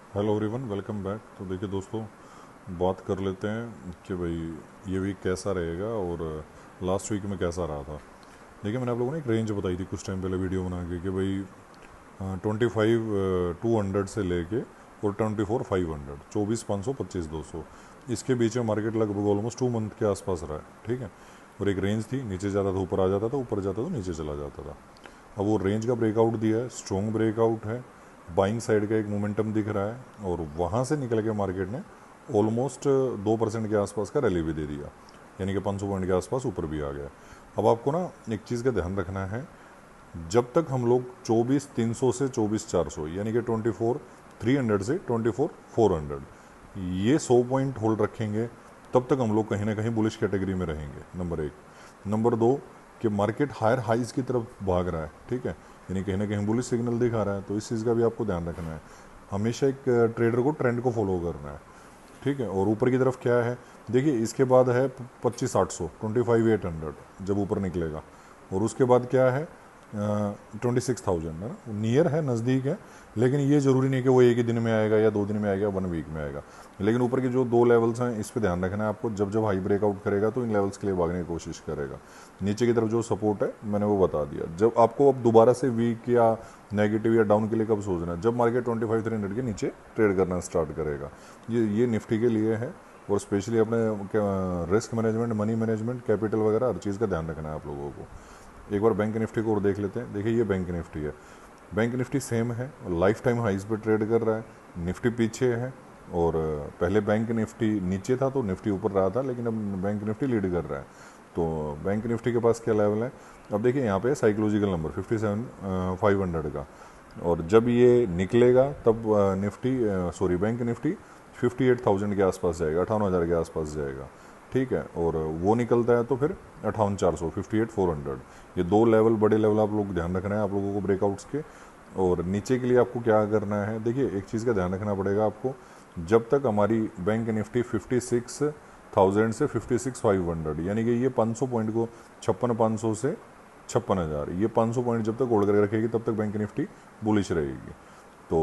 Hello everyone, welcome back. तो देखिए दोस्तों, बात कर लेते हैं कि भाई ये वीक कैसा रहेगा और लास्ट वीक में कैसा रहा था। देखिए, मैंने आप लोगों ने एक रेंज बताई थी कुछ टाइम पहले वीडियो बना के कि भाई 25 200 से लेके और 24 500, 24 500 25 200, इसके बीच में मार्केट लगभग ऑलमोस्ट 2 मंथ के आसपास रहा है। ठीक है। और एक रेंज थी, नीचे जाता था ऊपर आ जाता था, ऊपर जाता था नीचे चला जाता था। अब वो रेंज का ब्रेकआउट दिया है, स्ट्रॉन्ग ब्रेकआउट है, बाइंग साइड का एक मोमेंटम दिख रहा है और वहाँ से निकल के मार्केट ने ऑलमोस्ट 2% के आसपास का रैली भी दे दिया, यानी कि 500 पॉइंट के आसपास ऊपर भी आ गया। अब आपको ना एक चीज़ का ध्यान रखना है, जब तक हम लोग 24 300 से 24 400, यानी कि 24 300 से 24 400 ये 100 पॉइंट होल्ड रखेंगे, तब तक हम लोग कहीं ना कहीं बुलिश कैटेगरी में रहेंगे। नंबर एक। नंबर दो, कि मार्केट हायर हाइज की तरफ भाग रहा है। ठीक है। यानी कहीं ना कहीं बुलिश सिग्नल दिखा रहा है, तो इस चीज़ का भी आपको ध्यान रखना है। हमेशा एक ट्रेडर को ट्रेंड को फॉलो करना है। ठीक है। और ऊपर की तरफ क्या है, देखिए इसके बाद है 25 800, 25 800 जब ऊपर निकलेगा। और उसके बाद क्या है, 26,000 है ना, नियर है, नज़दीक है। लेकिन ये ज़रूरी नहीं कि वो एक ही दिन में आएगा या 2 दिन में आएगा, 1 वीक में आएगा। लेकिन ऊपर के जो 2 लेवल्स हैं, इस पे ध्यान रखना है आपको। जब जब हाई ब्रेकआउट करेगा तो इन लेवल्स के लिए भागने की कोशिश करेगा। नीचे की तरफ जो सपोर्ट है मैंने वो बता दिया। जब आपको अब दोबारा से वीक या नेगेटिव या डाउन के लिए कब सोचना है, जब मार्केट 25 300 के नीचे ट्रेड करना स्टार्ट करेगा। ये निफ्टी के लिए है। और स्पेशली अपने risk management, money management, capital वगैरह हर चीज़ का ध्यान रखना है आप लोगों को। एक बार बैंक निफ्टी को और देख लेते हैं। देखिए, ये बैंक निफ्टी है। बैंक निफ्टी सेम है, लाइफ टाइम हाइज पे ट्रेड कर रहा है। निफ्टी पीछे है और पहले बैंक निफ्टी नीचे था तो निफ्टी ऊपर रहा था, लेकिन अब बैंक निफ्टी लीड कर रहा है। तो बैंक निफ्टी के पास क्या लेवल है, अब देखिए यहाँ पे साइकोलॉजिकल नंबर 57 500 का। और जब ये निकलेगा तब निफ्टी सॉरी बैंक निफ्टी 58,000 के आसपास जाएगा, 58,000 के आसपास जाएगा। ठीक है। और वो निकलता है तो फिर 58 400, 58 400, ये 2 लेवल, बड़े लेवल आप लोग ध्यान रखना है आप लोगों को ब्रेकआउट्स के। और नीचे के लिए आपको क्या करना है, देखिए एक चीज़ का ध्यान रखना पड़ेगा आपको। जब तक हमारी बैंक निफ्टी 56,000 से 56 500, यानी कि ये 500 पॉइंट को, 56 500 से 56,000, ये 500 पॉइंट जब तक होल्ड करके रखेगी तब तक बैंक निफ्टी बुलिश रहेगी। तो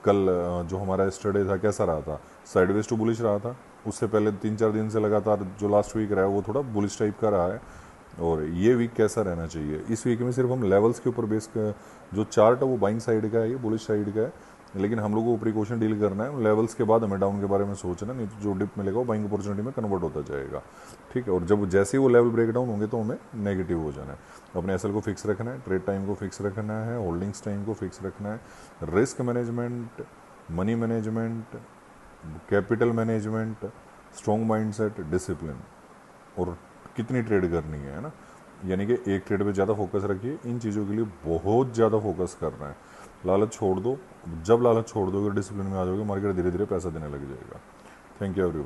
कल जो हमारा स्टडे था कैसा रहा था, साइडवेज टू बुलिश रहा था। उससे पहले 3 4 दिन से लगातार जो लास्ट वीक रहा है वो थोड़ा बुलिश टाइप का रहा है। और ये वीक कैसा रहना चाहिए, इस वीक में सिर्फ हम लेवल्स के ऊपर बेस कर, जो चार्ट है वो बाइंग साइड का है, ये बुलिश साइड का है। लेकिन हम लोगों को प्रिकॉशन डील करना है, लेवल्स के बाद हमें डाउन के बारे में सोचना, नहीं तो जो डिप मिलेगा वो बाइंग अपॉर्चुनिटी में कन्वर्ट होता जाएगा। ठीक है। और जब जैसे ही वो लेवल ब्रेक डाउन होंगे तो हमें नेगेटिव हो जाना है। अपने एसएल को फिक्स रखना है, ट्रेड टाइम को फिक्स रखना है, होल्डिंग्स टाइम को फिक्स रखना है, risk management, money management, capital management, strong mindset, discipline, और कितनी ट्रेड करनी है ना। यानी कि एक ट्रेड पे ज़्यादा फोकस रखिए, इन चीज़ों के लिए बहुत ज़्यादा फोकस करना है। लालच छोड़ दो। जब लालच छोड़ दोगे, डिसिप्लिन में आ जाओगे, मार्केट धीरे धीरे पैसा देने लग जाएगा। Thank you everyone.